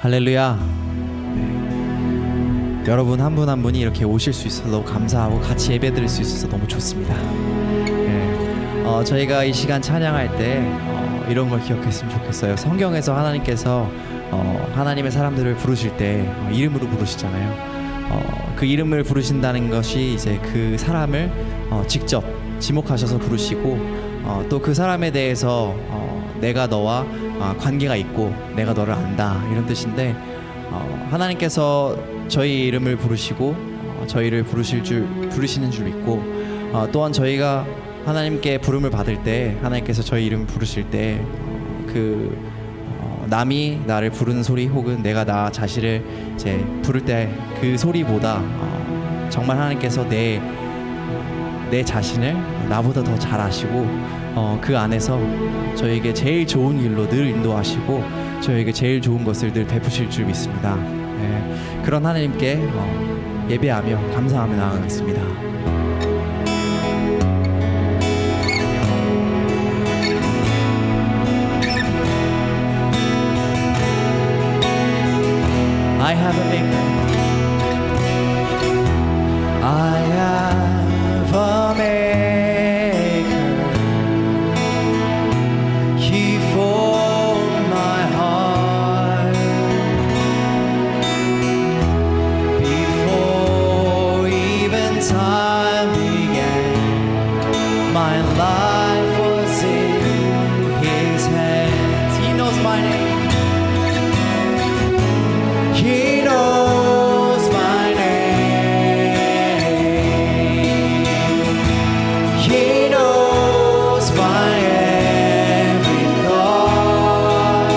할렐루야. 네. 여러분 한 분 한 분이 이렇게 오실 수 있어서 너무 감사하고 같이 예배드릴 수 있어서 너무 좋습니다. 네. 저희가 이 시간 찬양할 때 이런 걸 기억했으면 좋겠어요. 성경에서 하나님께서 하나님의 사람들을 부르실 때 이름으로 부르시잖아요. 그 이름을 부르신다는 것이 이제 그 사람을 직접 지목하셔서 부르시고 또 그 사람에 대해서 내가 너와 관계가 있고 내가 너를 안다 이런 뜻인데, 하나님께서 저희 이름을 부르시고 저희를 부르시는 줄 믿고, 또한 저희가 하나님께 부름을 받을 때 하나님께서 저희 이름을 부르실 때 남이 나를 부르는 소리 혹은 내가 나 자신을 이제 부를 때 그 소리보다 정말 하나님께서 내 자신을 나보다 더 잘 아시고 그 안에서 저에게 제일 좋은 길로 늘 인도하시고 저에게 제일 좋은 것을 늘 베푸실 줄 믿습니다. 네, 그런 하나님께 예배하며 감사하며 나아가겠습니다. I have a maker. I have a maker. He formed my heart before even time began. My life was in His hands. He knows my name. He knows my name. He knows my every thought.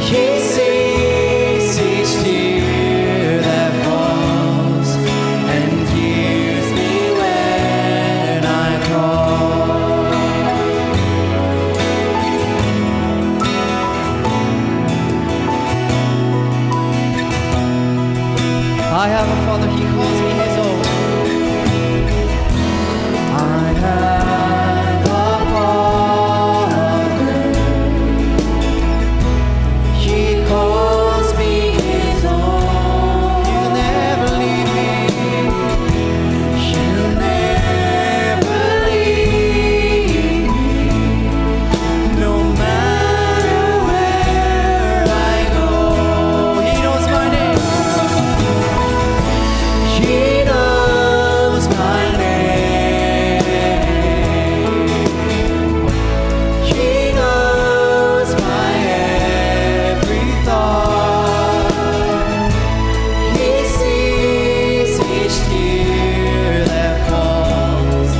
He sees each tear that falls and hears me when I call. I have a Father, He calls me His own. I have a Father, He calls me His own. He'll never leave me. He'll never leave me. No matter where I go, He knows my name. He knows my name. He knows my every thought. He sees each tear that falls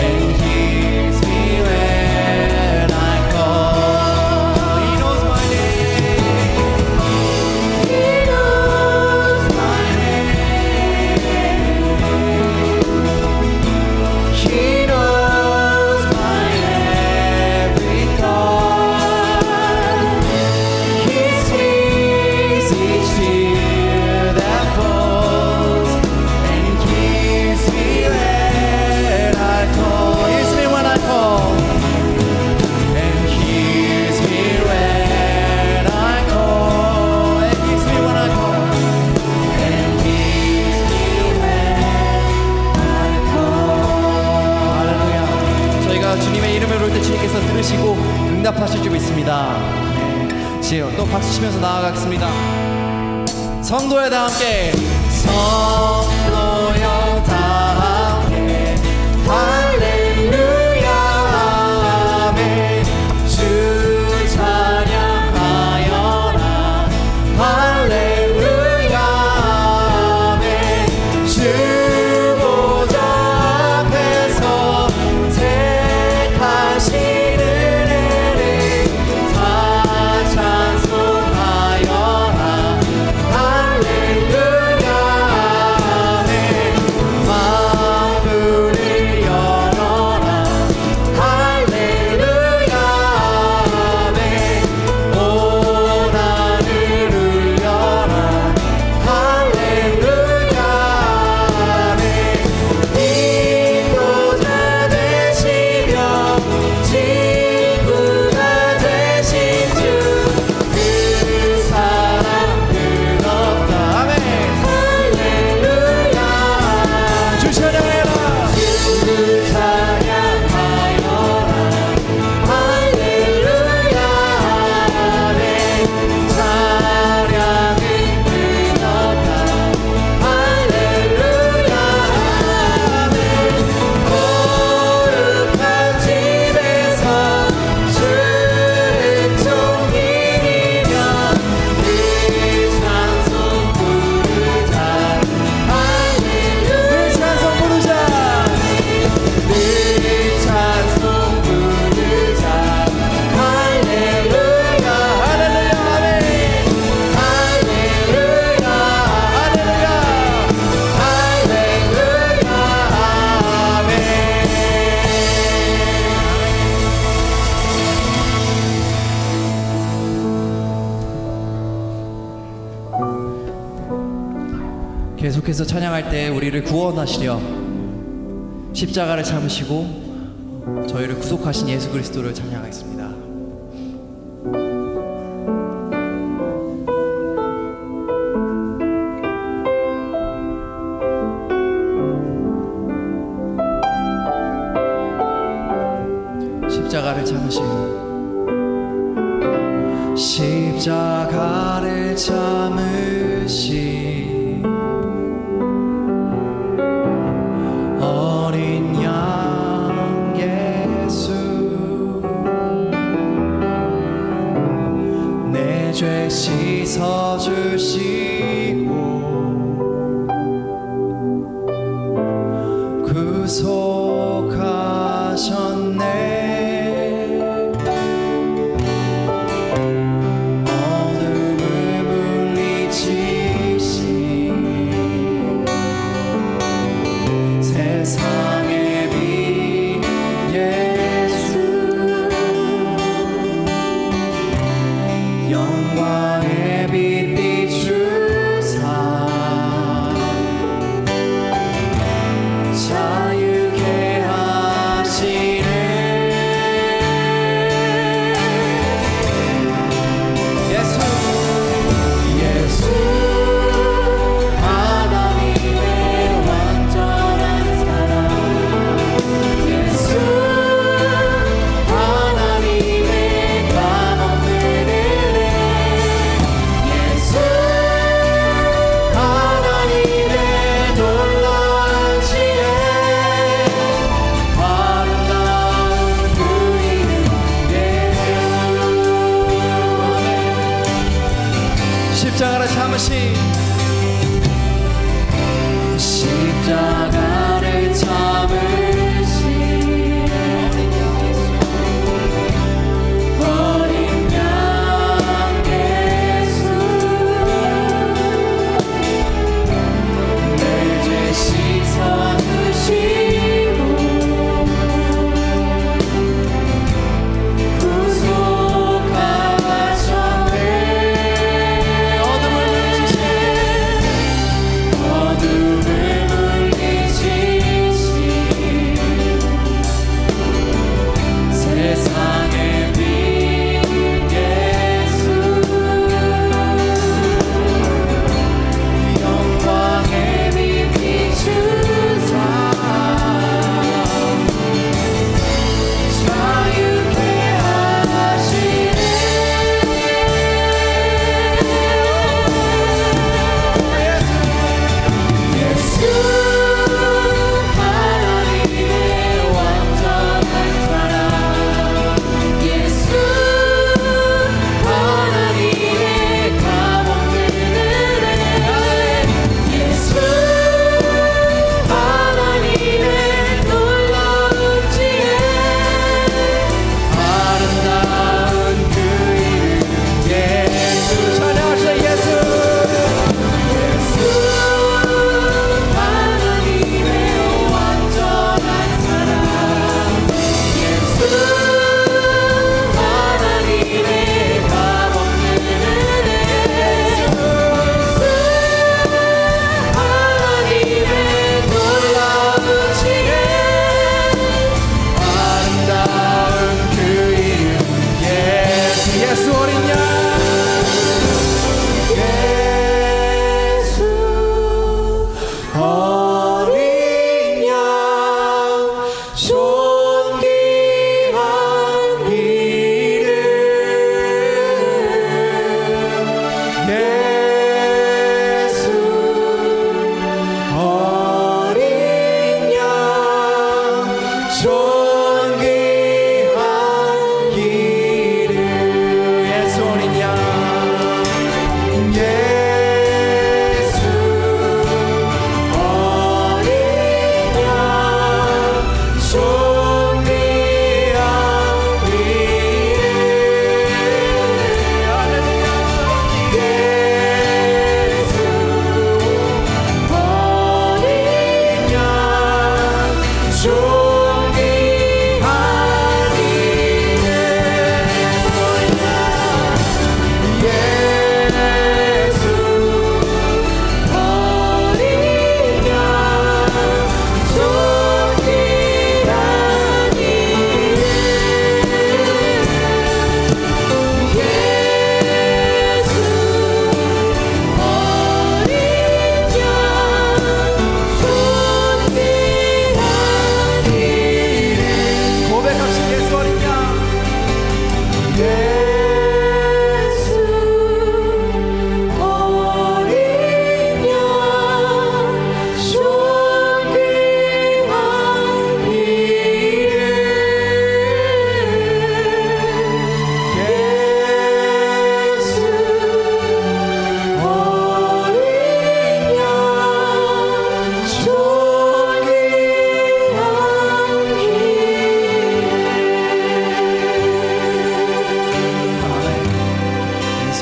and hears me when I call. He knows my name. He knows my name. He knows my every thought. He sees each tear that falls and hears me when I call. Hears me when I call. And hears me when I call. And hears me when I call. And hears me when I call. 할렐루야. 저희가 주님의 이름을 부를 때 주님께서 들으시고 응답하실 줄 믿습니다. 네. 지금 또 박수 치면서 나아가겠습니다. 성도여 다 함께. 성도여 다 함께. 할렐루야 아멘. 주 찬양하여라. 할렐루야 아멘. 주 보좌 앞에서 택하시는 애를 다 찬송하여라. 할렐루야 계속해서 찬양할 때 우리를 구원하시려 십자가를 참으시고 저희를 구속하신 예수 그리스도를 찬양하겠습니다. 십자가를 참으신 십자가를 참으신 어린 양 예수 내 죄 씻어주시고 구속하셨네. 세상의 빛 예수 영광의 빛 비추사 자유케 하시네. 예수 십자가를 참으신 십자가를 참으신 어린 양 예수 내 죄 씻어주시고 구속하셨네. 어둠을 물리치신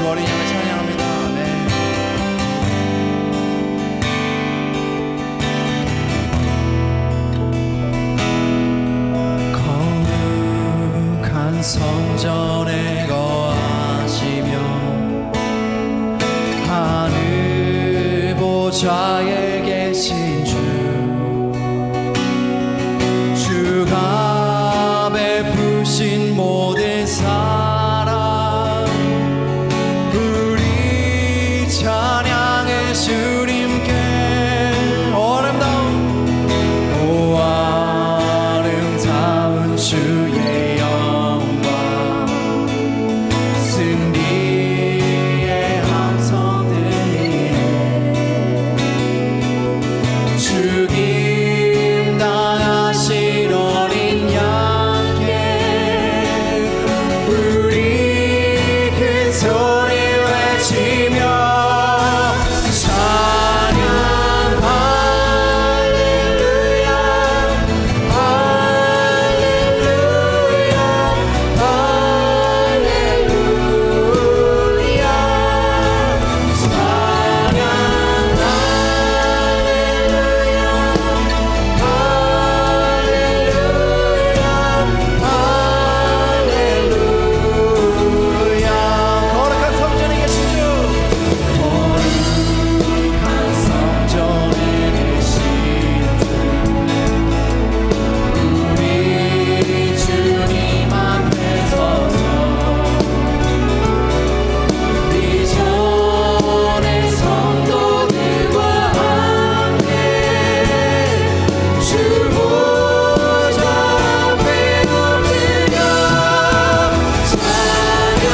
예수 어린 양을 찬양합니다. 네. 거룩한 성전에 거하시며 하늘 보좌에 계신 주가 베푸신 모든 사랑 우리 찬양의 주님께 아름다운 주의 영광 승리의 함성 들리네 죽임 당하신 어린 양께 우리 큰 소리 외치며 찬양 할렐루야 할렐루야 할렐루야 찬양 할렐루야 거룩한 성전에 계신 주 거룩한 성전에 계신 주 우리 주님 앞에 서서 우리 전의 성도들과 함께 주 보좌 앞에 엎드려 찬양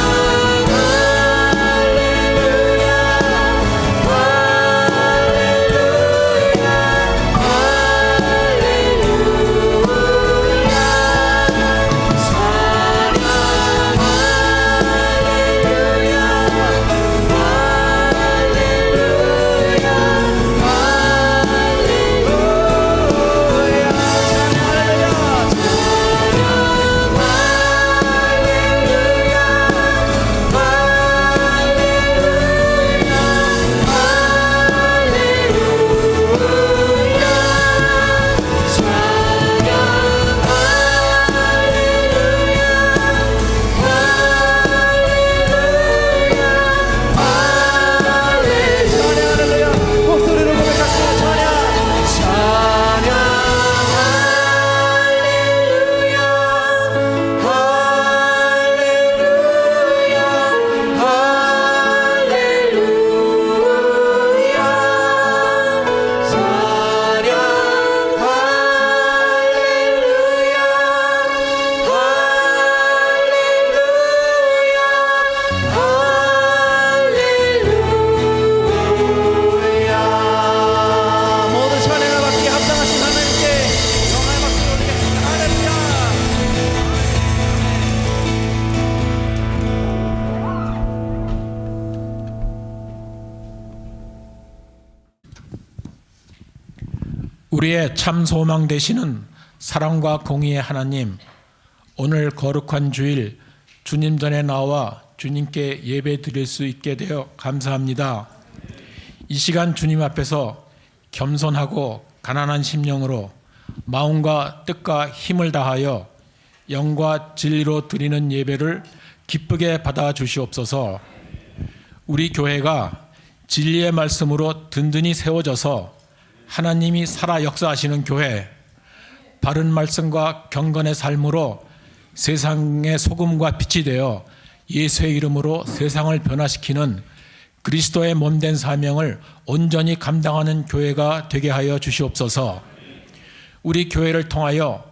할렐루야 목소리로 고백합시다. 찬양 할렐루야 할렐루야 할렐루야 찬양 할렐루야 모든 찬양을 받기에 합당하신 하나님께 영광의 박수 올리겠습니다. 할렐루야. 우리의 참 소망 되시는 사랑과 공의의 하나님, 오늘 거룩한 주일 주님 전에 나와 주님께 예배 드릴 수 있게 되어 감사합니다. 이 시간 주님 앞에서 겸손하고 가난한 심령으로 마음과 뜻과 힘을 다하여 영과 진리로 드리는 예배를 기쁘게 받아 주시옵소서. 우리 교회가 진리의 말씀으로 든든히 세워져서 하나님이 살아 역사하시는 교회, 바른 말씀과 경건의 삶으로 세상의 소금과 빛이 되어 예수의 이름으로 세상을 변화시키는 그리스도의 몸된 사명을 온전히 감당하는 교회가 되게 하여 주시옵소서. 우리 교회를 통하여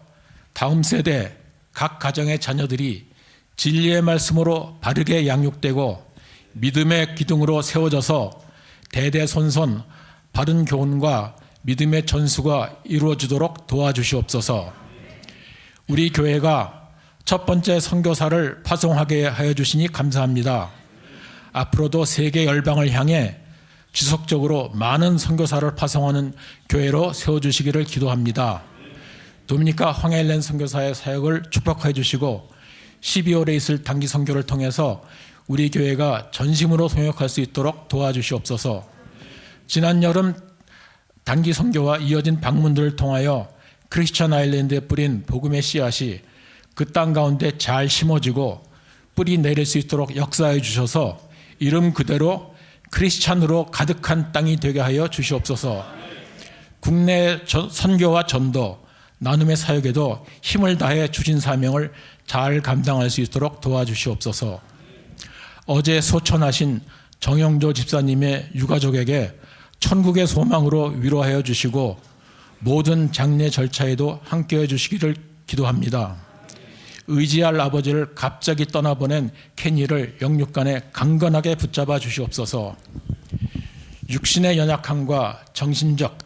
다음 세대 각 가정의 자녀들이 진리의 말씀으로 바르게 양육되고 믿음의 기둥으로 세워져서 대대손손 바른 교훈과 믿음의 전수가 이루어지도록 도와주시옵소서. 우리 교회가 첫 번째 선교사를 파송하게 하여 주시니 감사합니다. 앞으로도 세계 열방을 향해 지속적으로 많은 선교사를 파송하는 교회로 세워주시기를 기도합니다. 도미니카 황헬렌 선교사의 사역을 축복해 주시고 12월에 있을 단기 선교를 통해서 우리 교회가 전심으로 동역할 수 있도록 도와주시옵소서. 지난 여름 단기 선교와 이어진 방문들을 통하여 크리스천 아일랜드에 뿌린 복음의 씨앗이 그 땅 가운데 잘 심어지고 뿌리 내릴 수 있도록 역사해 주셔서 이름 그대로 크리스찬으로 가득한 땅이 되게 하여 주시옵소서. 국내 선교와 전도, 나눔의 사역에도 힘을 다해 주신 사명을 잘 감당할 수 있도록 도와주시옵소서. 어제 소천하신 정영조 집사님의 유가족에게 천국의 소망으로 위로하여 주시고 모든 장례 절차에도 함께해 주시기를 기도합니다. 의지할 아버지를 갑자기 떠나보낸 케니를 영육간에 강건하게 붙잡아 주시옵소서. 육신의 연약함과 정신적,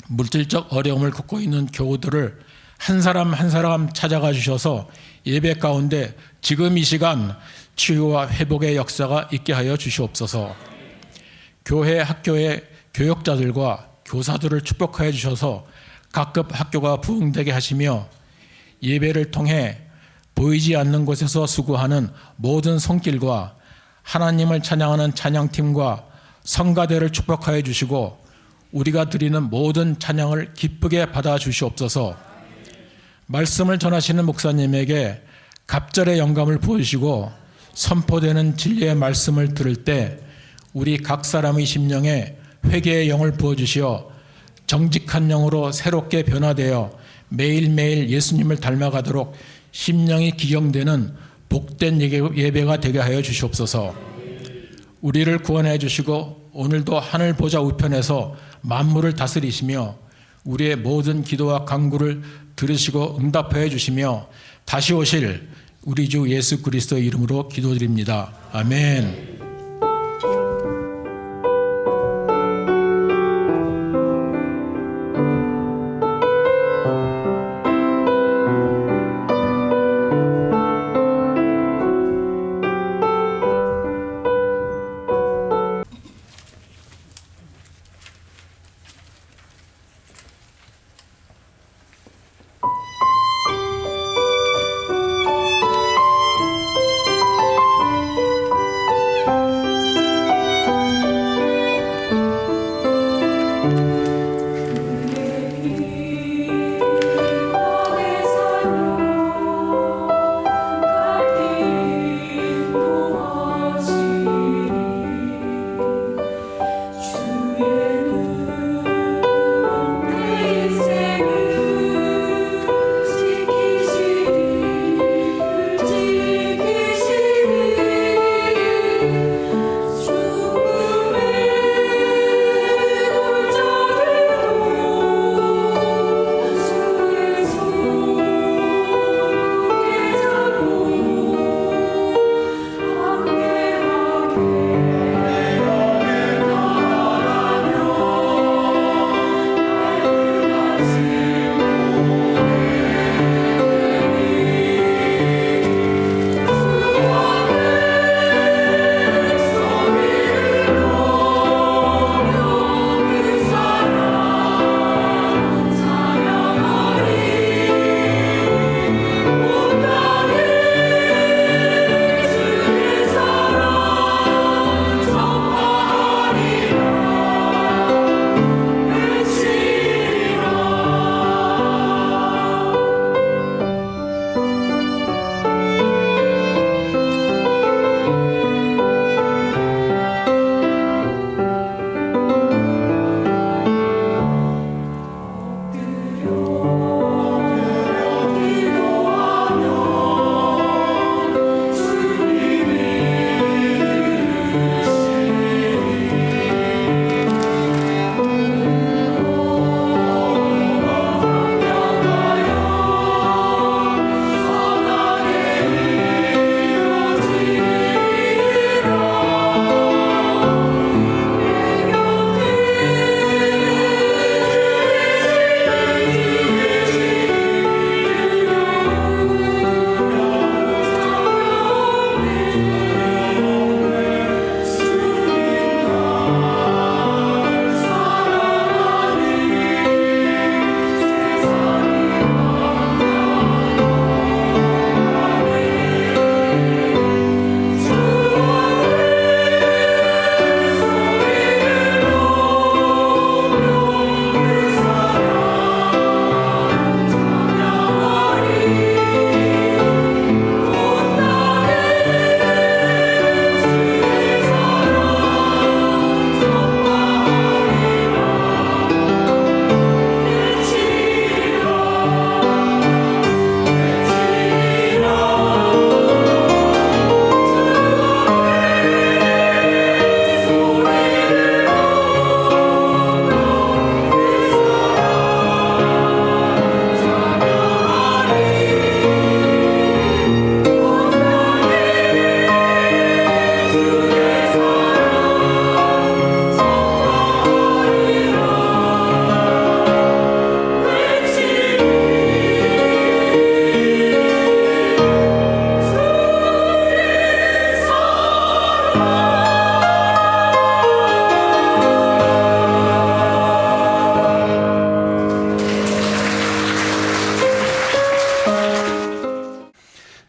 물질적 어려움을 겪고 있는 교우들을 한 사람 한 사람 찾아가 주셔서 예배 가운데 지금 이 시간 치유와 회복의 역사가 있게 하여 주시옵소서. 교회 학교의 교역자들과 교사들을 축복하여 주셔서 각급 학교가 부흥되게 하시며 예배를 통해 보이지 않는 곳에서 수고하는 모든 손길과 하나님을 찬양하는 찬양팀과 성가대를 축복하여 주시고 우리가 드리는 모든 찬양을 기쁘게 받아 주시옵소서. 말씀을 전하시는 목사님에게 갑절의 영감을 부으시고 선포되는 진리의 말씀을 들을 때 우리 각 사람의 심령에 회개의 영을 부어주시어 정직한 영으로 새롭게 변화되어 매일매일 예수님을 닮아가도록 심령이 기경되는 복된 예배가 되게 하여 주시옵소서. 우리를 구원해 주시고 오늘도 하늘 보좌 우편에서 만물을 다스리시며 우리의 모든 기도와 간구를 들으시고 응답해 주시며 다시 오실 우리 주 예수 그리스도의 이름으로 기도드립니다. 아멘.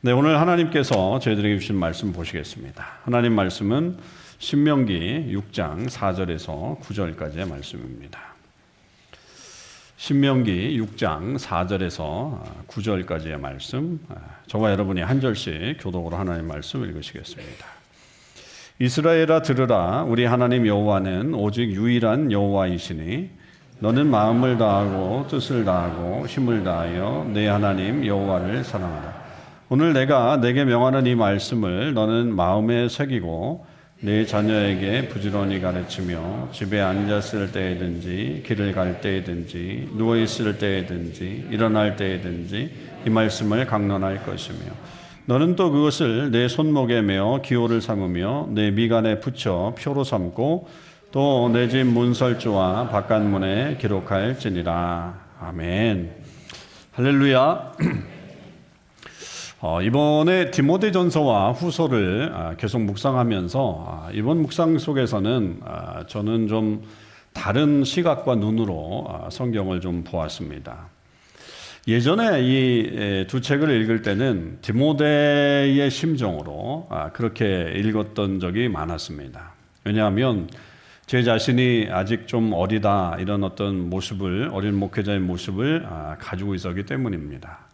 네, 오늘 하나님께서 저희들에게 주신 말씀 보시겠습니다. 하나님 말씀은 신명기 6장 4절에서 9절까지의 말씀입니다. 신명기 6장 4절에서 9절까지의 말씀, 저와 여러분이 한 절씩 교독으로 하나님 말씀 읽으시겠습니다. 이스라엘아 들으라, 우리 하나님 여호와는 오직 유일한 여호와이시니 너는 마음을 다하고 뜻을 다하고 힘을 다하여 내 하나님 여호와를 사랑하라. 오늘 내가 내게 명하는 이 말씀을 너는 마음에 새기고 내 자녀에게 부지런히 가르치며 집에 앉았을 때에든지 길을 갈 때에든지 누워있을 때에든지 일어날 때에든지 이 말씀을 강론할 것이며 너는 또 그것을 내 손목에 메어 기호를 삼으며 내 미간에 붙여 표로 삼고 또 내 집 문설주와 바깥문에 기록할지니라. 아멘. 할렐루야. 이번에 디모데전서와 후서를 계속 묵상하면서 이번 묵상 속에서는 저는 좀 다른 시각과 눈으로 성경을 좀 보았습니다. 예전에 이 두 책을 읽을 때는 디모데의 심정으로 그렇게 읽었던 적이 많았습니다. 왜냐하면 제 자신이 아직 좀 어리다 이런 어떤 모습을, 어린 목회자의 모습을 가지고 있었기 때문입니다.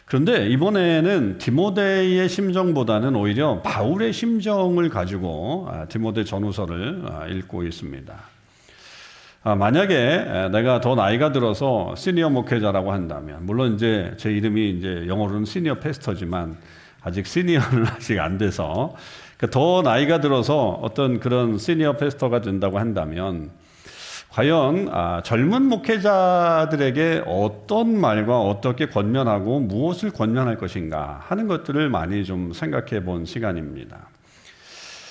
그런데 이번에는 디모데의 심정보다는 오히려 바울의 심정을 가지고 디모데 전후서를 읽고 있습니다. 만약에 내가 더 나이가 들어서 시니어 목회자라고 한다면, 물론 이제 제 이름이 이제 영어로는 시니어 패스터지만 아직 시니어는 아직 안 돼서 더 나이가 들어서 어떤 그런 시니어 패스터가 된다고 한다면 과연 젊은 목회자들에게 어떤 말과 어떻게 권면하고 무엇을 권면할 것인가 하는 것들을 많이 좀 생각해 본 시간입니다.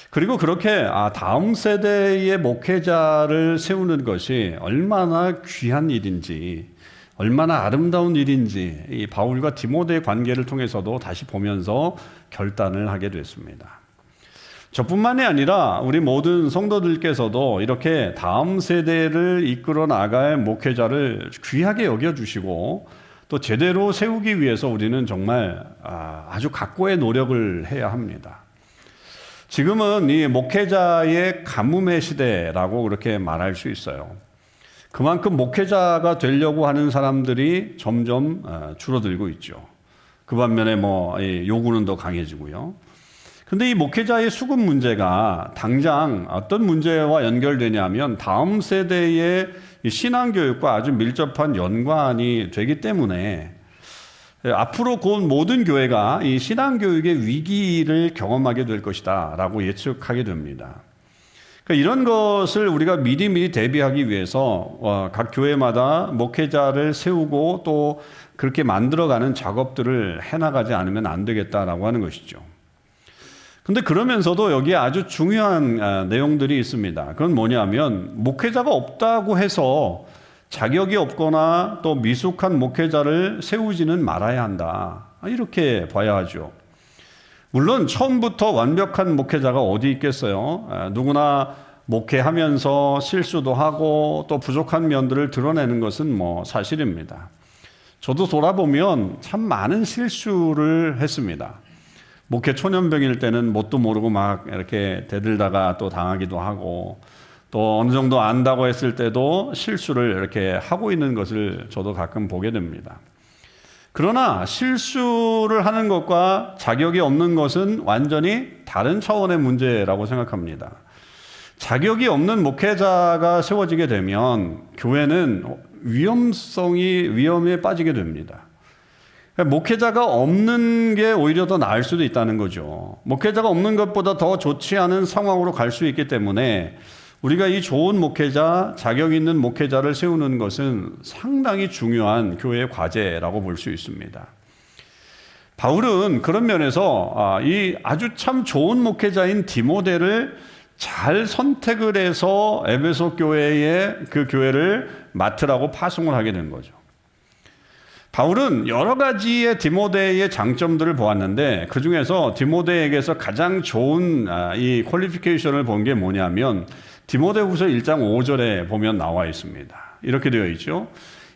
그리고 그렇게 다음 세대의 목회자를 세우는 것이 얼마나 귀한 일인지, 얼마나 아름다운 일인지 이 바울과 디모데의 관계를 통해서도 다시 보면서 결단을 하게 됐습니다. 저뿐만이 아니라 우리 모든 성도들께서도 이렇게 다음 세대를 이끌어 나갈 목회자를 귀하게 여겨주시고 또 제대로 세우기 위해서 우리는 정말 아주 각고의 노력을 해야 합니다. 지금은 이 목회자의 가뭄의 시대라고 그렇게 말할 수 있어요. 그만큼 목회자가 되려고 하는 사람들이 점점 줄어들고 있죠. 그 반면에 요구는 더 강해지고요. 근데 이 목회자의 수급 문제가 당장 어떤 문제와 연결되냐면 다음 세대의 신앙교육과 아주 밀접한 연관이 되기 때문에 앞으로 곧 모든 교회가 이 신앙교육의 위기를 경험하게 될 것이다 라고 예측하게 됩니다. 그러니까 이런 것을 우리가 미리 대비하기 위해서 각 교회마다 목회자를 세우고 또 그렇게 만들어가는 작업들을 해나가지 않으면 안 되겠다라고 하는 것이죠. 근데 그러면서도 여기에 아주 중요한 내용들이 있습니다. 그건 뭐냐면 목회자가 없다고 해서 자격이 없거나 또 미숙한 목회자를 세우지는 말아야 한다. 이렇게 봐야 하죠. 물론 처음부터 완벽한 목회자가 어디 있겠어요. 누구나 목회하면서 실수도 하고 또 부족한 면들을 드러내는 것은 사실입니다. 저도 돌아보면 참 많은 실수를 했습니다. 목회 초년병일 때는 뭣도 모르고 막 이렇게 대들다가 또 당하기도 하고 또 어느 정도 안다고 했을 때도 실수를 이렇게 하고 있는 것을 저도 가끔 보게 됩니다. 그러나 실수를 하는 것과 자격이 없는 것은 완전히 다른 차원의 문제라고 생각합니다. 자격이 없는 목회자가 세워지게 되면 교회는 위험에 빠지게 됩니다. 목회자가 없는 게 오히려 더 나을 수도 있다는 거죠. 목회자가 없는 것보다 더 좋지 않은 상황으로 갈 수 있기 때문에 우리가 이 좋은 목회자, 자격 있는 목회자를 세우는 것은 상당히 중요한 교회의 과제라고 볼 수 있습니다. 바울은 그런 면에서 이 아주 참 좋은 목회자인 디모데를 잘 선택을 해서 에베소 교회에 그 교회를 맡으라고 파송을 하게 된 거죠. 바울은 여러 가지의 디모데의 장점들을 보았는데 그 중에서 디모데에게서 가장 좋은 이 퀄리피케이션을 본 게 뭐냐면 디모데후서 1장 5절에 보면 나와 있습니다. 이렇게 되어 있죠.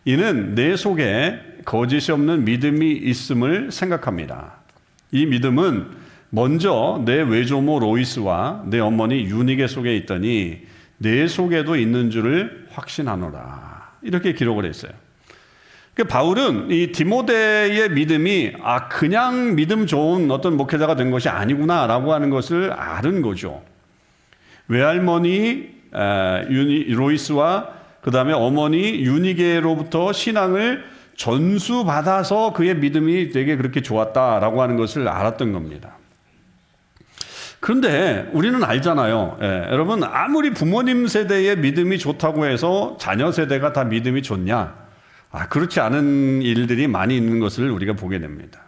이는 내 속에 거짓이 없는 믿음이 있음을 생각합니다. 이 믿음은 먼저 내 외조모 로이스와 내 어머니 유니게 속에 있더니 내 속에도 있는 줄을 확신하노라. 이렇게 기록을 했어요. 그러니까 바울은 이 디모데의 믿음이 그냥 믿음 좋은 어떤 목회자가 된 것이 아니구나라고 하는 것을 아는 거죠. 외할머니 로이스와 그 다음에 어머니 유니게로부터 신앙을 전수받아서 그의 믿음이 되게 그렇게 좋았다라고 하는 것을 알았던 겁니다. 그런데 우리는 알잖아요. 여러분, 아무리 부모님 세대의 믿음이 좋다고 해서 자녀 세대가 다 믿음이 좋냐? 그렇지 않은 일들이 많이 있는 것을 우리가 보게 됩니다.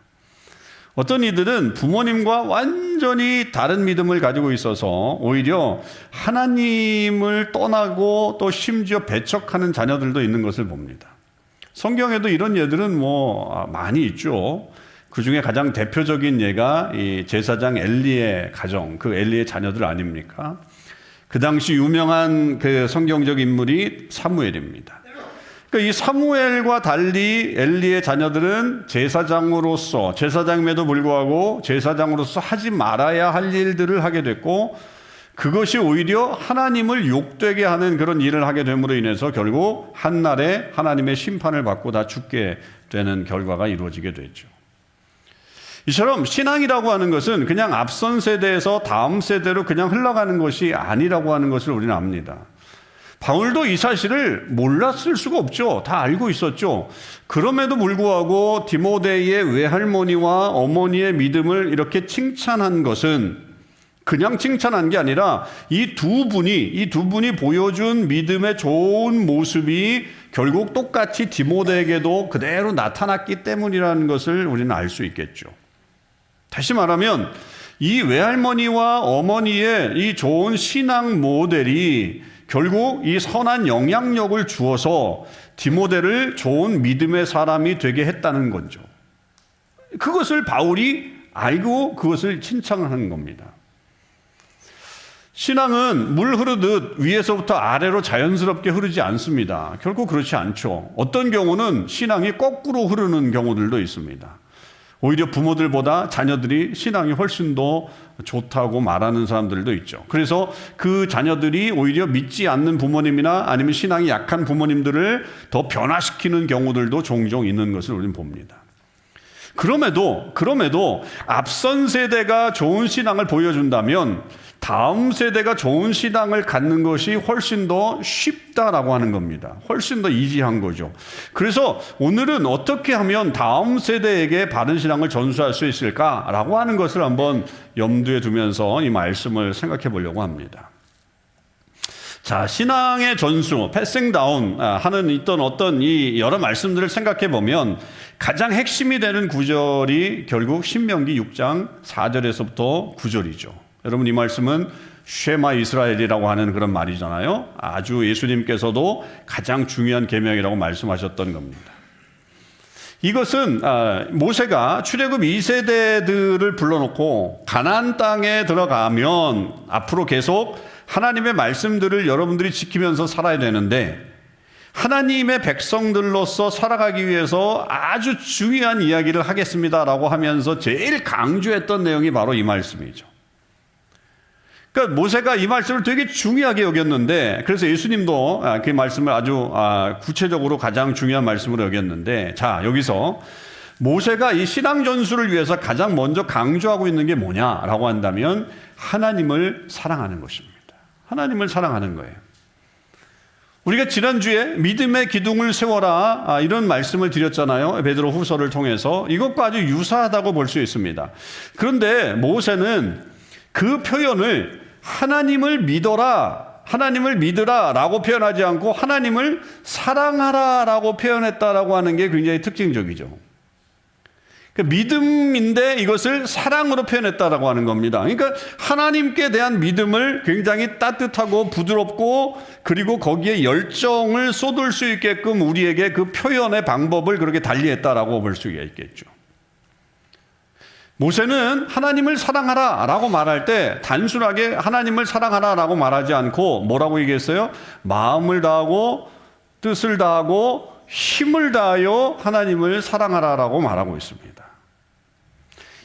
어떤 이들은 부모님과 완전히 다른 믿음을 가지고 있어서 오히려 하나님을 떠나고 또 심지어 배척하는 자녀들도 있는 것을 봅니다. 성경에도 이런 예들은 많이 있죠. 그 중에 가장 대표적인 예가 이 제사장 엘리의 가정, 그 엘리의 자녀들 아닙니까? 그 당시 유명한 그 성경적 인물이 사무엘입니다. 그러니까 이 사무엘과 달리 엘리의 자녀들은 제사장임에도 불구하고 제사장으로서 하지 말아야 할 일들을 하게 됐고, 그것이 오히려 하나님을 욕되게 하는 그런 일을 하게 됨으로 인해서 결국 한날에 하나님의 심판을 받고 다 죽게 되는 결과가 이루어지게 됐죠. 이처럼 신앙이라고 하는 것은 그냥 앞선 세대에서 다음 세대로 그냥 흘러가는 것이 아니라고 하는 것을 우리는 압니다. 바울도 이 사실을 몰랐을 수가 없죠. 다 알고 있었죠. 그럼에도 불구하고 디모데의 외할머니와 어머니의 믿음을 이렇게 칭찬한 것은 그냥 칭찬한 게 아니라 이 두 분이 보여준 믿음의 좋은 모습이 결국 똑같이 디모데에게도 그대로 나타났기 때문이라는 것을 우리는 알 수 있겠죠. 다시 말하면 이 외할머니와 어머니의 이 좋은 신앙 모델이 결국 이 선한 영향력을 주어서 디모데를 좋은 믿음의 사람이 되게 했다는 거죠. 그것을 바울이 알고 그것을 칭찬하는 겁니다. 신앙은 물 흐르듯 위에서부터 아래로 자연스럽게 흐르지 않습니다. 결코 그렇지 않죠. 어떤 경우는 신앙이 거꾸로 흐르는 경우들도 있습니다. 오히려 부모들보다 자녀들이 신앙이 훨씬 더 좋다고 말하는 사람들도 있죠. 그래서 그 자녀들이 오히려 믿지 않는 부모님이나 아니면 신앙이 약한 부모님들을 더 변화시키는 경우들도 종종 있는 것을 우리는 봅니다. 그럼에도 앞선 세대가 좋은 신앙을 보여준다면 다음 세대가 좋은 신앙을 갖는 것이 훨씬 더 쉽다라고 하는 겁니다. 훨씬 더 이지한 거죠. 그래서 오늘은 어떻게 하면 다음 세대에게 바른 신앙을 전수할 수 있을까라고 하는 것을 한번 염두에 두면서 이 말씀을 생각해 보려고 합니다. 자, 신앙의 전수, 패싱 다운 하는 있던 어떤 이 여러 말씀들을 생각해 보면 가장 핵심이 되는 구절이 결국 신명기 6장 4절에서부터 9절이죠. 여러분, 이 말씀은 쉐마 이스라엘이라고 하는 그런 말이잖아요. 아주 예수님께서도 가장 중요한 계명이라고 말씀하셨던 겁니다. 이것은 모세가 출애굽 2세대들을 불러놓고 가나안 땅에 들어가면 앞으로 계속 하나님의 말씀들을 여러분들이 지키면서 살아야 되는데, 하나님의 백성들로서 살아가기 위해서 아주 중요한 이야기를 하겠습니다라고 하면서 제일 강조했던 내용이 바로 이 말씀이죠. 그러니까 모세가 이 말씀을 되게 중요하게 여겼는데, 그래서 예수님도 그 말씀을 아주 구체적으로 가장 중요한 말씀으로 여겼는데, 자, 여기서 모세가 이 신앙 전수를 위해서 가장 먼저 강조하고 있는 게 뭐냐라고 한다면 하나님을 사랑하는 것입니다. 하나님을 사랑하는 거예요. 우리가 지난주에 믿음의 기둥을 세워라 이런 말씀을 드렸잖아요. 베드로 후서를 통해서. 이것과 아주 유사하다고 볼 수 있습니다. 그런데 모세는 그 표현을 하나님을 믿으라 라고 표현하지 않고 하나님을 사랑하라 라고 표현했다라고 하는 게 굉장히 특징적이죠. 믿음인데 이것을 사랑으로 표현했다라고 하는 겁니다. 그러니까 하나님께 대한 믿음을 굉장히 따뜻하고 부드럽고 그리고 거기에 열정을 쏟을 수 있게끔 우리에게 그 표현의 방법을 그렇게 달리했다라고 볼 수가 있겠죠. 모세는 하나님을 사랑하라 라고 말할 때 단순하게 하나님을 사랑하라 라고 말하지 않고 뭐라고 얘기했어요? 마음을 다하고 뜻을 다하고 힘을 다하여 하나님을 사랑하라 라고 말하고 있습니다.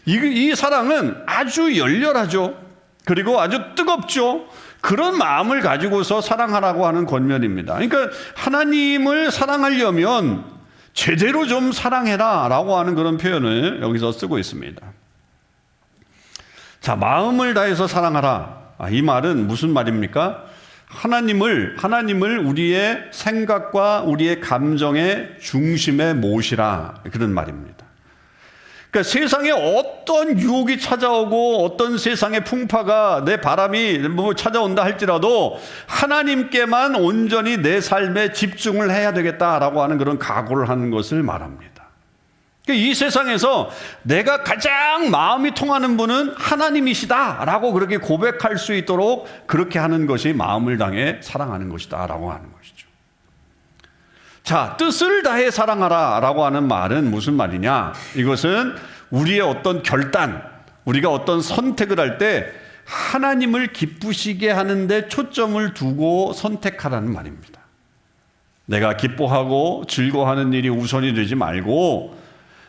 이 사랑은 아주 열렬하죠. 그리고 아주 뜨겁죠. 그런 마음을 가지고서 사랑하라고 하는 권면입니다. 그러니까 하나님을 사랑하려면 제대로 좀 사랑해라 라고 하는 그런 표현을 여기서 쓰고 있습니다. 자, 마음을 다해서 사랑하라. 이 말은 무슨 말입니까? 하나님을 우리의 생각과 우리의 감정의 중심에 모시라, 그런 말입니다. 그러니까 세상에 어떤 유혹이 찾아오고 어떤 세상의 풍파가 내 바람이 찾아온다 할지라도 하나님께만 온전히 내 삶에 집중을 해야 되겠다라고 하는 그런 각오를 하는 것을 말합니다. 그러니까 이 세상에서 내가 가장 마음이 통하는 분은 하나님이시다라고 그렇게 고백할 수 있도록 그렇게 하는 것이 마음을 당해 사랑하는 것이다라고 하는 것이죠. 자, 뜻을 다해 사랑하라 라고 하는 말은 무슨 말이냐? 이것은 우리의 어떤 결단, 우리가 어떤 선택을 할 때 하나님을 기쁘시게 하는데 초점을 두고 선택하라는 말입니다. 내가 기뻐하고 즐거워하는 일이 우선이 되지 말고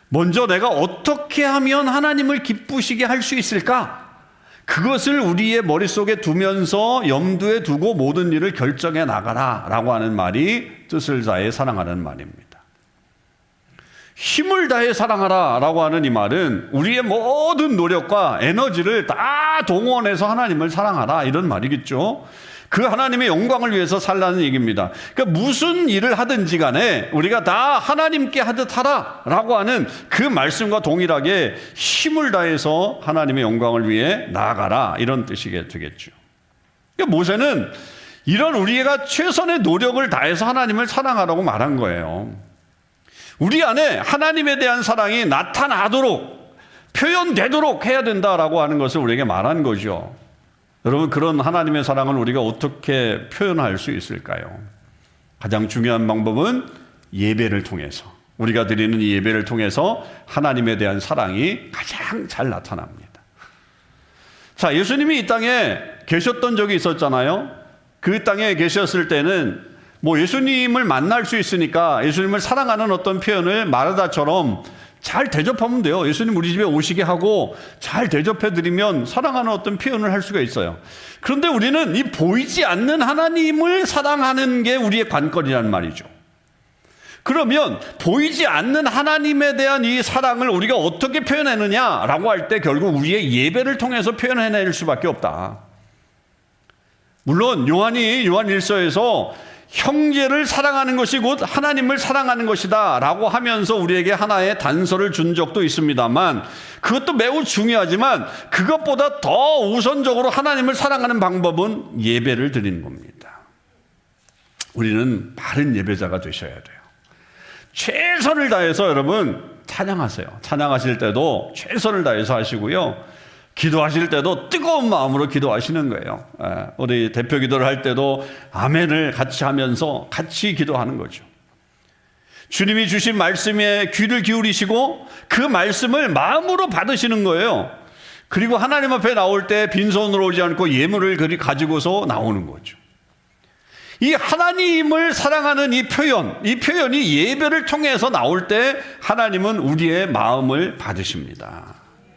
먼저 내가 어떻게 하면 하나님을 기쁘시게 할 수 있을까? 그것을 우리의 머릿속에 두면서 염두에 두고 모든 일을 결정해 나가라 라고 하는 말이 뜻을 다해 사랑하라는 말입니다. 힘을 다해 사랑하라 라고 하는 이 말은 우리의 모든 노력과 에너지를 다 동원해서 하나님을 사랑하라, 이런 말이겠죠. 그 하나님의 영광을 위해서 살라는 얘기입니다. 그러니까 무슨 일을 하든지 간에 우리가 다 하나님께 하듯 하라 라고 하는 그 말씀과 동일하게 힘을 다해서 하나님의 영광을 위해 나아가라, 이런 뜻이 되겠죠. 그러니까 모세는 이런 우리가 최선의 노력을 다해서 하나님을 사랑하라고 말한 거예요. 우리 안에 하나님에 대한 사랑이 나타나도록, 표현되도록 해야 된다라고 하는 것을 우리에게 말한 거죠. 여러분, 그런 하나님의 사랑을 우리가 어떻게 표현할 수 있을까요? 가장 중요한 방법은 예배를 통해서, 우리가 드리는 이 예배를 통해서 하나님에 대한 사랑이 가장 잘 나타납니다. 자, 예수님이 이 땅에 계셨던 적이 있었잖아요. 그 땅에 계셨을 때는 예수님을 만날 수 있으니까 예수님을 사랑하는 어떤 표현을 마르다처럼 잘 대접하면 돼요. 예수님 우리 집에 오시게 하고 잘 대접해드리면 사랑하는 어떤 표현을 할 수가 있어요. 그런데 우리는 이 보이지 않는 하나님을 사랑하는 게 우리의 관건이라는 말이죠. 그러면 보이지 않는 하나님에 대한 이 사랑을 우리가 어떻게 표현하느냐라고 할 때 결국 우리의 예배를 통해서 표현해낼 수밖에 없다. 물론 요한 1서에서 형제를 사랑하는 것이 곧 하나님을 사랑하는 것이다 라고 하면서 우리에게 하나의 단서를 준 적도 있습니다만, 그것도 매우 중요하지만 그것보다 더 우선적으로 하나님을 사랑하는 방법은 예배를 드리는 겁니다. 우리는 바른 예배자가 되셔야 돼요. 최선을 다해서 여러분 찬양하세요. 찬양하실 때도 최선을 다해서 하시고요, 기도하실 때도 뜨거운 마음으로 기도하시는 거예요. 우리 대표 기도를 할 때도 아멘을 같이 하면서 같이 기도하는 거죠. 주님이 주신 말씀에 귀를 기울이시고 그 말씀을 마음으로 받으시는 거예요. 그리고 하나님 앞에 나올 때 빈손으로 오지 않고 예물을 가지고서 나오는 거죠. 이 하나님을 사랑하는 이 표현이 예배를 통해서 나올 때 하나님은 우리의 마음을 받으십니다.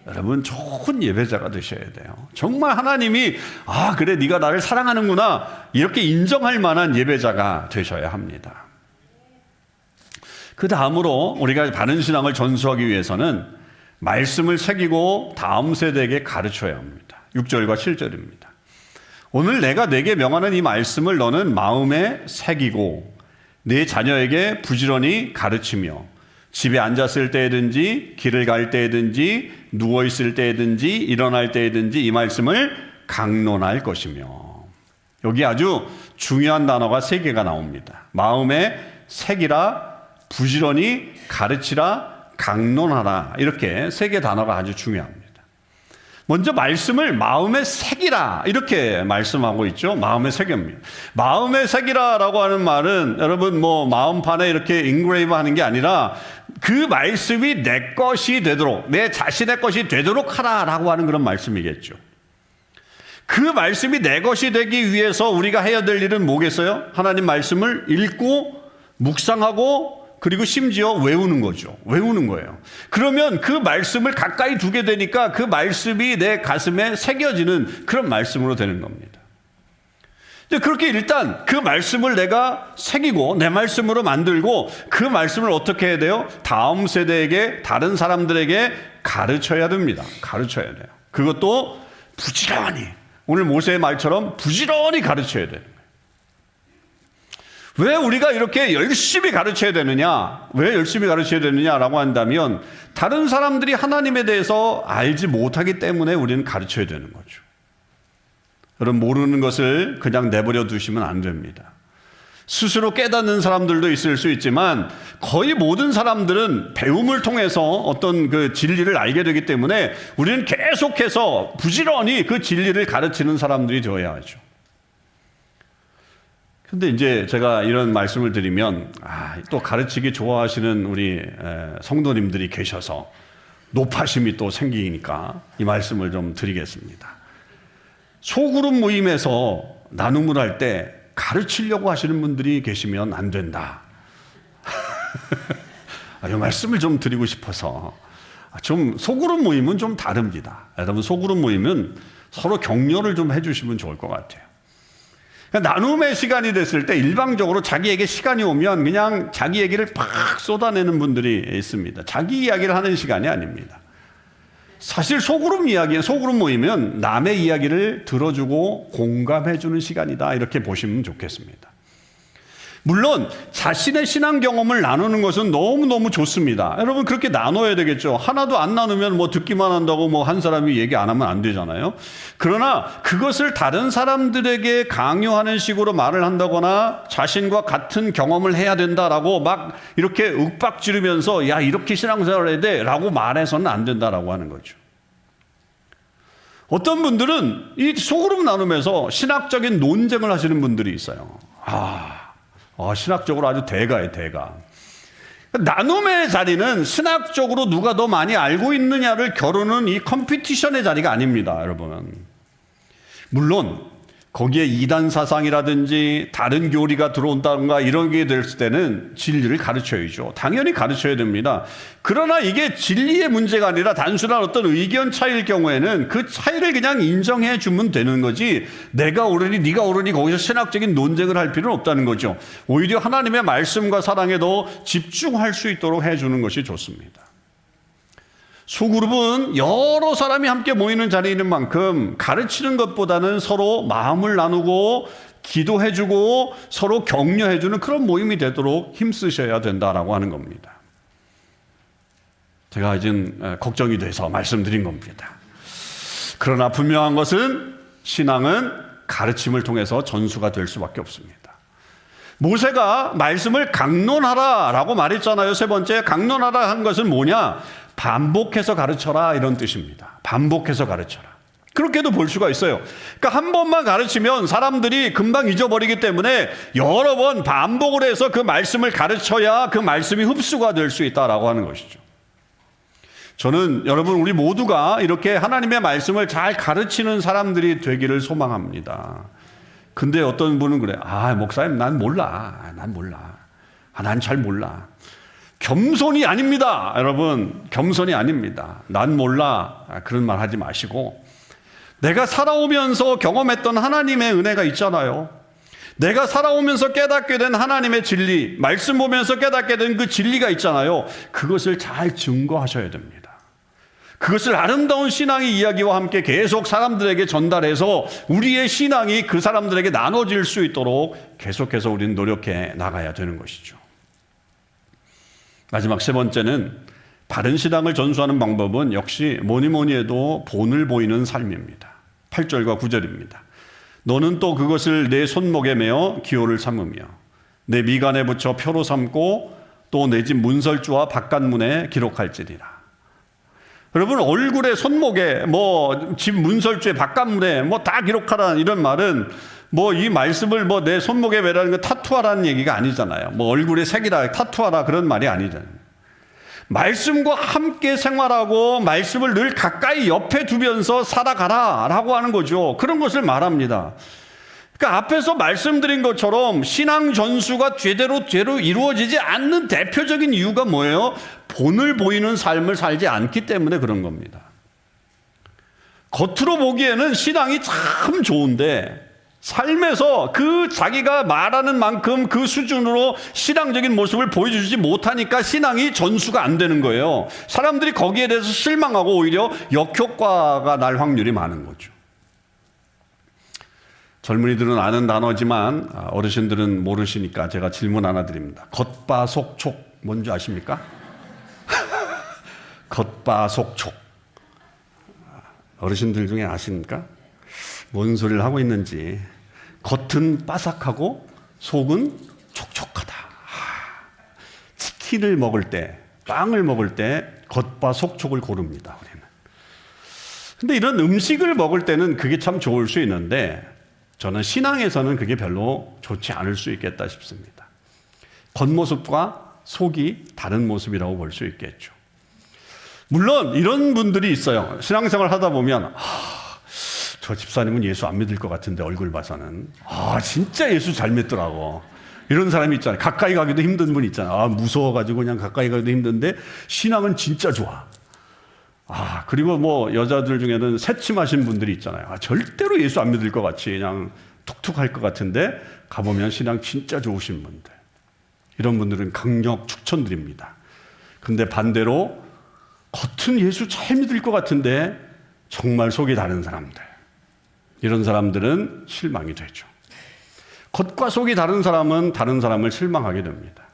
여러분, 좋은 예배자가 되셔야 돼요. 정말 하나님이 그래 네가 나를 사랑하는구나 이렇게 인정할 만한 예배자가 되셔야 합니다. 그 다음으로 우리가 바른 신앙을 전수하기 위해서는 말씀을 새기고 다음 세대에게 가르쳐야 합니다. 6절과 7절입니다. 오늘 내가 내게 명하는 이 말씀을 너는 마음에 새기고 내 자녀에게 부지런히 가르치며 집에 앉았을 때든지 길을 갈 때든지 누워있을 때든지 일어날 때든지 이 말씀을 강론할 것이며, 여기 아주 중요한 단어가 3개가 나옵니다. 마음에 새기라, 부지런히 가르치라, 강론하라, 이렇게 3개 단어가 아주 중요합니다. 먼저 말씀을 마음에 새기라 이렇게 말씀하고 있죠. 마음에 새깁니다. 마음에 새기라라고 하는 말은 여러분 마음판에 이렇게 인그레이브 하는 게 아니라 그 말씀이 내 것이 되도록, 내 자신의 것이 되도록 하라라고 하는 그런 말씀이겠죠. 그 말씀이 내 것이 되기 위해서 우리가 해야 될 일은 뭐겠어요? 하나님 말씀을 읽고 묵상하고 그리고 심지어 외우는 거죠. 외우는 거예요. 그러면 그 말씀을 가까이 두게 되니까 그 말씀이 내 가슴에 새겨지는 그런 말씀으로 되는 겁니다. 그렇게 일단 그 말씀을 내가 새기고 내 말씀으로 만들고 그 말씀을 어떻게 해야 돼요? 다음 세대에게, 다른 사람들에게 가르쳐야 됩니다. 가르쳐야 돼요. 그것도 부지런히, 오늘 모세의 말처럼 부지런히 가르쳐야 돼요. 왜 우리가 이렇게 열심히 가르쳐야 되느냐? 왜 열심히 가르쳐야 되느냐라고 한다면 다른 사람들이 하나님에 대해서 알지 못하기 때문에 우리는 가르쳐야 되는 거죠. 여러분, 모르는 것을 그냥 내버려 두시면 안 됩니다. 스스로 깨닫는 사람들도 있을 수 있지만 거의 모든 사람들은 배움을 통해서 어떤 그 진리를 알게 되기 때문에 우리는 계속해서 부지런히 그 진리를 가르치는 사람들이 되어야 하죠. 근데 이제 제가 이런 말씀을 드리면 또 가르치기 좋아하시는 우리 성도님들이 계셔서 높아심이 또 생기니까 이 말씀을 좀 드리겠습니다. 소그룹 모임에서 나눔을 할 때 가르치려고 하시는 분들이 계시면 안 된다. 이 말씀을 좀 드리고 싶어서. 좀 소그룹 모임은 좀 다릅니다. 여러분, 소그룹 모임은 서로 격려를 좀 해주시면 좋을 것 같아요. 나눔의 시간이 됐을 때 일방적으로 자기에게 시간이 오면 그냥 자기 얘기를 팍 쏟아내는 분들이 있습니다. 자기 이야기를 하는 시간이 아닙니다. 사실 소그룹 모임은 남의 이야기를 들어주고 공감해주는 시간이다, 이렇게 보시면 좋겠습니다. 물론 자신의 신앙 경험을 나누는 것은 너무너무 좋습니다. 여러분, 그렇게 나눠야 되겠죠. 하나도 안 나누면 뭐 듣기만 한다고 뭐 한 사람이 얘기 안 하면 안 되잖아요. 그러나 그것을 다른 사람들에게 강요하는 식으로 말을 한다거나 자신과 같은 경험을 해야 된다라고 막 이렇게 윽박지르면서 야, 이렇게 신앙생활을 해야 돼 라고 말해서는 안 된다라고 하는 거죠. 어떤 분들은 이 소그룹 나눔에서 신학적인 논쟁을 하시는 분들이 있어요. 신학적으로 아주 대가예요, 대가. 나눔의 자리는 신학적으로 누가 더 많이 알고 있느냐를 겨루는 이 컴피티션의 자리가 아닙니다, 여러분. 물론 거기에 이단 사상이라든지 다른 교리가 들어온다든가 이런 게 됐을 때는 진리를 가르쳐야죠. 당연히 가르쳐야 됩니다. 그러나 이게 진리의 문제가 아니라 단순한 어떤 의견 차이일 경우에는 그 차이를 그냥 인정해 주면 되는 거지, 내가 옳으니 네가 옳으니 거기서 신학적인 논쟁을 할 필요는 없다는 거죠. 오히려 하나님의 말씀과 사랑에 더 집중할 수 있도록 해주는 것이 좋습니다. 소그룹은 여러 사람이 함께 모이는 자리인 만큼 가르치는 것보다는 서로 마음을 나누고 기도해주고 서로 격려해주는 그런 모임이 되도록 힘쓰셔야 된다라고 하는 겁니다. 제가 하여튼 걱정이 돼서 말씀드린 겁니다. 그러나 분명한 것은 신앙은 가르침을 통해서 전수가 될 수밖에 없습니다. 모세가 말씀을 강론하라라고 말했잖아요. 세 번째, 강론하라 한 것은 뭐냐? 반복해서 가르쳐라, 이런 뜻입니다. 반복해서 가르쳐라. 그렇게도 볼 수가 있어요. 그러니까 한 번만 가르치면 사람들이 금방 잊어버리기 때문에 여러 번 반복을 해서 그 말씀을 가르쳐야 그 말씀이 흡수가 될 수 있다라고 하는 것이죠. 저는 여러분, 우리 모두가 이렇게 하나님의 말씀을 잘 가르치는 사람들이 되기를 소망합니다. 근데 어떤 분은 그래. 목사님, 난 몰라. 난 잘 몰라. 겸손이 아닙니다. 여러분, 겸손이 아닙니다. 난 몰라. 그런 말 하지 마시고, 내가 살아오면서 경험했던 하나님의 은혜가 있잖아요. 내가 살아오면서 깨닫게 된 하나님의 진리, 말씀 보면서 깨닫게 된 그 진리가 있잖아요. 그것을 잘 증거하셔야 됩니다. 그것을 아름다운 신앙의 이야기와 함께 계속 사람들에게 전달해서 우리의 신앙이 그 사람들에게 나눠질 수 있도록 계속해서 우리는 노력해 나가야 되는 것이죠. 마지막 세 번째는, 바른 신앙을 전수하는 방법은 역시 뭐니 해도 본을 보이는 삶입니다. 8절과 9절입니다. 너는 또 그것을 내 손목에 매어 기호를 삼으며 내 미간에 붙여 표로 삼고 또 내 집 문설주와 바깥문에 기록할지니라. 여러분, 얼굴에, 손목에, 집 문설주에, 바깥문에 다 기록하라는 이런 말은 이 말씀을 내 손목에 매라는 거 타투하라는 얘기가 아니잖아요. 얼굴에 새기라, 타투하라, 그런 말이 아니잖아요. 말씀과 함께 생활하고 말씀을 늘 가까이 옆에 두면서 살아가라 라고 하는 거죠. 그런 것을 말합니다. 그러니까 앞에서 말씀드린 것처럼 신앙 전수가 제대로 이루어지지 않는 대표적인 이유가 뭐예요? 본을 보이는 삶을 살지 않기 때문에 그런 겁니다. 겉으로 보기에는 신앙이 참 좋은데 삶에서 그 자기가 말하는 만큼 그 수준으로 신앙적인 모습을 보여주지 못하니까 신앙이 전수가 안 되는 거예요. 사람들이 거기에 대해서 실망하고 오히려 역효과가 날 확률이 많은 거죠. 젊은이들은 아는 단어지만 어르신들은 모르시니까 제가 질문 하나 드립니다. 겉바속촉 뭔지 아십니까? 겉바속촉. 어르신들 중에 아십니까? 뭔 소리를 하고 있는지. 겉은 바삭하고 속은 촉촉하다. 치킨을 먹을 때, 빵을 먹을 때 겉바속촉을 고릅니다, 우리는. 근데 이런 음식을 먹을 때는 그게 참 좋을 수 있는데 저는 신앙에서는 그게 별로 좋지 않을 수 있겠다 싶습니다. 겉모습과 속이 다른 모습이라고 볼 수 있겠죠. 물론 이런 분들이 있어요. 신앙생활 하다 보면 저 집사님은 예수 안 믿을 것 같은데 얼굴 봐서는 진짜 예수 잘 믿더라고. 이런 사람이 있잖아요. 가까이 가기도 힘든 분 있잖아요. 무서워가지고 그냥 가까이 가기도 힘든데 신앙은 진짜 좋아. 그리고 뭐 여자들 중에는 새침하신 분들이 있잖아요. 절대로 예수 안 믿을 것 같이 그냥 툭툭할 것 같은데 가보면 신앙 진짜 좋으신 분들. 이런 분들은 강력 추천드립니다. 근데 반대로 겉은 예수 잘 믿을 것 같은데 정말 속이 다른 사람들. 이런 사람들은 실망이 되죠. 겉과 속이 다른 사람은 다른 사람을 실망하게 됩니다.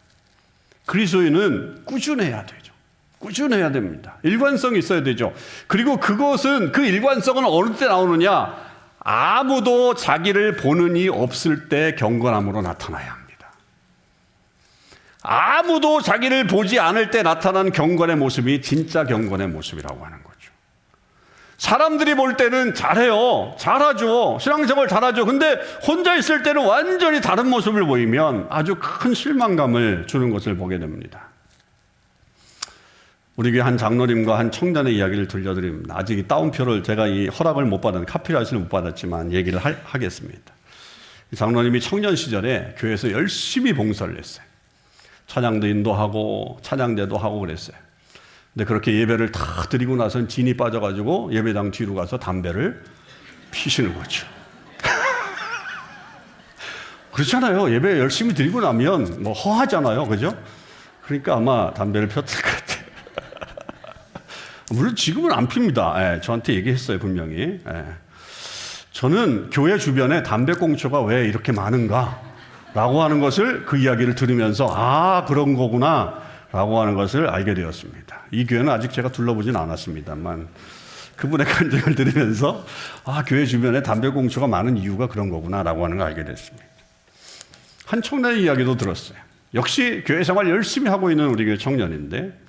그리스도인은 꾸준해야 되죠. 꾸준해야 됩니다. 일관성이 있어야 되죠. 그리고 그 일관성은 어느 때 나오느냐? 아무도 자기를 보는 이 없을 때 경건함으로 나타나야 합니다. 아무도 자기를 보지 않을 때 나타난 경건의 모습이 진짜 경건의 모습이라고 하는 거죠. 사람들이 볼 때는 잘해요. 잘하죠. 신앙생활 잘하죠. 근데 혼자 있을 때는 완전히 다른 모습을 보이면 아주 큰 실망감을 주는 것을 보게 됩니다. 우리 교회 한 장로님과 한 청년의 이야기를 들려드립니다. 아직 이 따옴표를 제가 이 허락을 못 받은 카피라이트를 못 받았지만 얘기를 하겠습니다. 이 장로님이 청년 시절에 교회에서 열심히 봉사를 했어요. 찬양도 인도하고 찬양대도 하고 그랬어요. 근데 그렇게 예배를 다 드리고 나서는 진이 빠져가지고 예배당 뒤로 가서 담배를 피시는 거죠. 그렇잖아요. 예배 열심히 드리고 나면 뭐 허하잖아요. 그죠? 그러니까 아마 담배를 폈을 것 같아요. 물론 지금은 안 핍니다. 저한테 얘기했어요, 분명히. 저는 교회 주변에 담배 꽁초가 왜 이렇게 많은가? 라고 하는 것을 그 이야기를 들으면서 그런 거구나 라고 하는 것을 알게 되었습니다. 이 교회는 아직 제가 둘러보진 않았습니다만 그분의 간증을 들으면서 교회 주변에 담배 꽁초가 많은 이유가 그런 거구나 라고 하는 걸 알게 됐습니다. 한 청년의 이야기도 들었어요. 역시 교회 생활 열심히 하고 있는 우리 교회 청년인데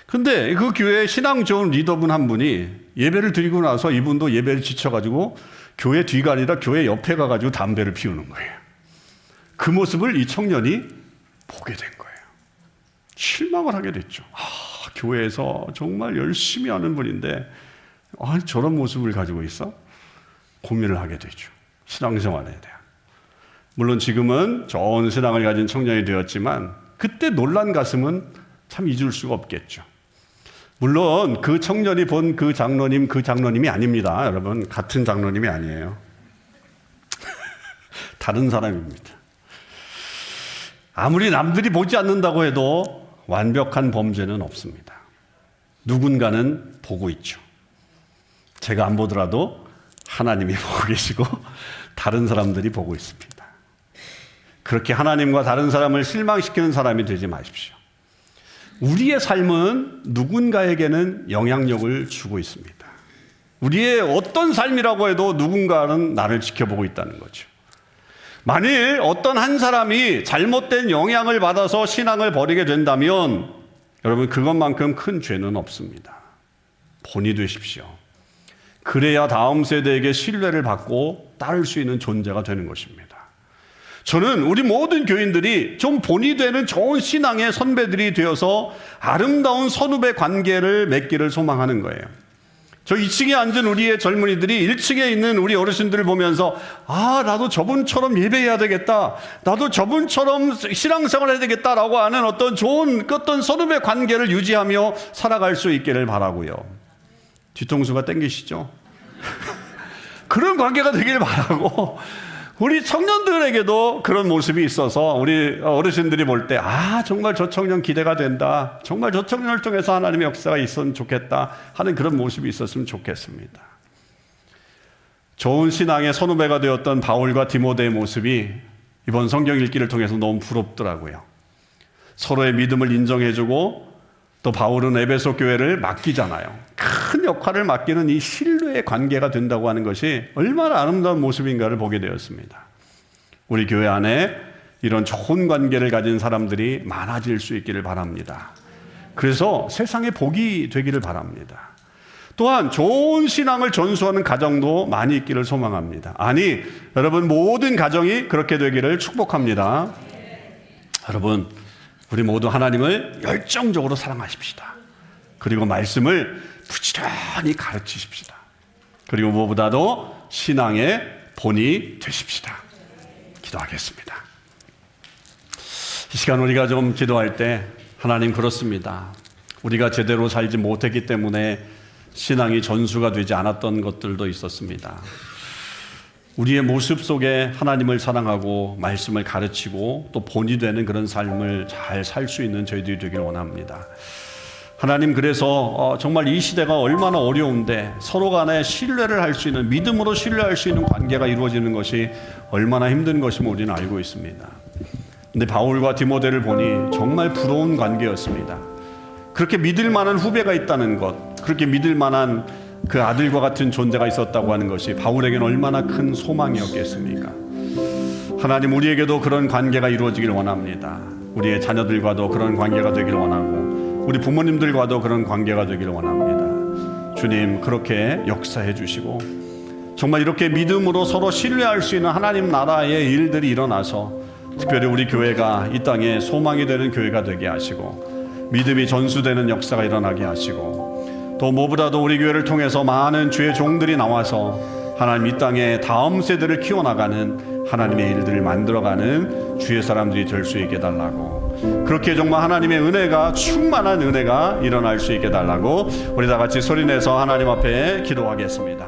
근데 그 교회에 신앙 좋은 리더분 한 분이 예배를 드리고 나서 이분도 예배를 지쳐가지고 교회 뒤가 아니라 교회 옆에 가가지고 담배를 피우는 거예요. 그 모습을 이 청년이 보게 된 거예요. 실망을 하게 됐죠. 교회에서 정말 열심히 하는 분인데 저런 모습을 가지고 있어? 고민을 하게 되죠. 신앙생활에 대한. 물론 지금은 좋은 신앙을 가진 청년이 되었지만 그때 놀란 가슴은 참 잊을 수가 없겠죠. 물론 그 청년이 본 그 장로님이 아닙니다. 여러분, 같은 장로님이 아니에요. 다른 사람입니다. 아무리 남들이 보지 않는다고 해도 완벽한 범죄는 없습니다. 누군가는 보고 있죠. 제가 안 보더라도 하나님이 보고 계시고 다른 사람들이 보고 있습니다. 그렇게 하나님과 다른 사람을 실망시키는 사람이 되지 마십시오. 우리의 삶은 누군가에게는 영향력을 주고 있습니다. 우리의 어떤 삶이라고 해도 누군가는 나를 지켜보고 있다는 거죠. 만일 어떤 한 사람이 잘못된 영향을 받아서 신앙을 버리게 된다면 여러분 그것만큼 큰 죄는 없습니다. 본이 되십시오. 그래야 다음 세대에게 신뢰를 받고 따를 수 있는 존재가 되는 것입니다. 저는 우리 모든 교인들이 좀 본이 되는 좋은 신앙의 선배들이 되어서 아름다운 선후배 관계를 맺기를 소망하는 거예요. 저 2층에 앉은 우리의 젊은이들이 1층에 있는 우리 어르신들을 보면서 아, 나도 저분처럼 예배해야 되겠다. 나도 저분처럼 신앙생활 해야 되겠다라고 하는 어떤 좋은 어떤 선후배 관계를 유지하며 살아갈 수 있기를 바라고요. 뒤통수가 땡기시죠? 그런 관계가 되길 바라고 우리 청년들에게도 그런 모습이 있어서 우리 어르신들이 볼 때 아, 정말 저 청년 기대가 된다. 정말 저 청년을 통해서 하나님의 역사가 있었으면 좋겠다 하는 그런 모습이 있었으면 좋겠습니다. 좋은 신앙의 선후배가 되었던 바울과 디모데의 모습이 이번 성경 읽기를 통해서 너무 부럽더라고요. 서로의 믿음을 인정해주고 또 바울은 에베소 교회를 맡기잖아요. 큰 역할을 맡기는 이 신뢰의 관계가 된다고 하는 것이 얼마나 아름다운 모습인가를 보게 되었습니다. 우리 교회 안에 이런 좋은 관계를 가진 사람들이 많아질 수 있기를 바랍니다. 그래서 세상에 복이 되기를 바랍니다. 또한 좋은 신앙을 전수하는 가정도 많이 있기를 소망합니다. 아니, 여러분 모든 가정이 그렇게 되기를 축복합니다. 여러분, 우리 모두 하나님을 열정적으로 사랑하십시다. 그리고 말씀을 부지런히 가르치십시다. 그리고 무엇보다도 신앙의 본이 되십시다. 기도하겠습니다. 이 시간 우리가 좀 기도할 때 하나님 그렇습니다. 우리가 제대로 살지 못했기 때문에 신앙이 전수가 되지 않았던 것들도 있었습니다. 우리의 모습 속에 하나님을 사랑하고 말씀을 가르치고 또 본이 되는 그런 삶을 잘 살 수 있는 저희들이 되길 원합니다. 하나님, 그래서 정말 이 시대가 얼마나 어려운데 서로 간에 신뢰를 할 수 있는, 믿음으로 신뢰할 수 있는 관계가 이루어지는 것이 얼마나 힘든 것임을 우리는 알고 있습니다. 근데 바울과 디모데를 보니 정말 부러운 관계였습니다. 그렇게 믿을 만한 후배가 있다는 것, 그렇게 믿을 만한 그 아들과 같은 존재가 있었다고 하는 것이 바울에게는 얼마나 큰 소망이었겠습니까? 하나님, 우리에게도 그런 관계가 이루어지길 원합니다. 우리의 자녀들과도 그런 관계가 되길 원하고 우리 부모님들과도 그런 관계가 되길 원합니다. 주님, 그렇게 역사해 주시고 정말 이렇게 믿음으로 서로 신뢰할 수 있는 하나님 나라의 일들이 일어나서 특별히 우리 교회가 이 땅에 소망이 되는 교회가 되게 하시고 믿음이 전수되는 역사가 일어나게 하시고 또 무엇보다도 우리 교회를 통해서 많은 주의 종들이 나와서 하나님 이 땅에 다음 세대를 키워나가는 하나님의 일들을 만들어가는 주의 사람들이 될 수 있게 달라고, 그렇게 정말 하나님의 은혜가 충만한 은혜가 일어날 수 있게 달라고 우리 다 같이 소리내서 하나님 앞에 기도하겠습니다.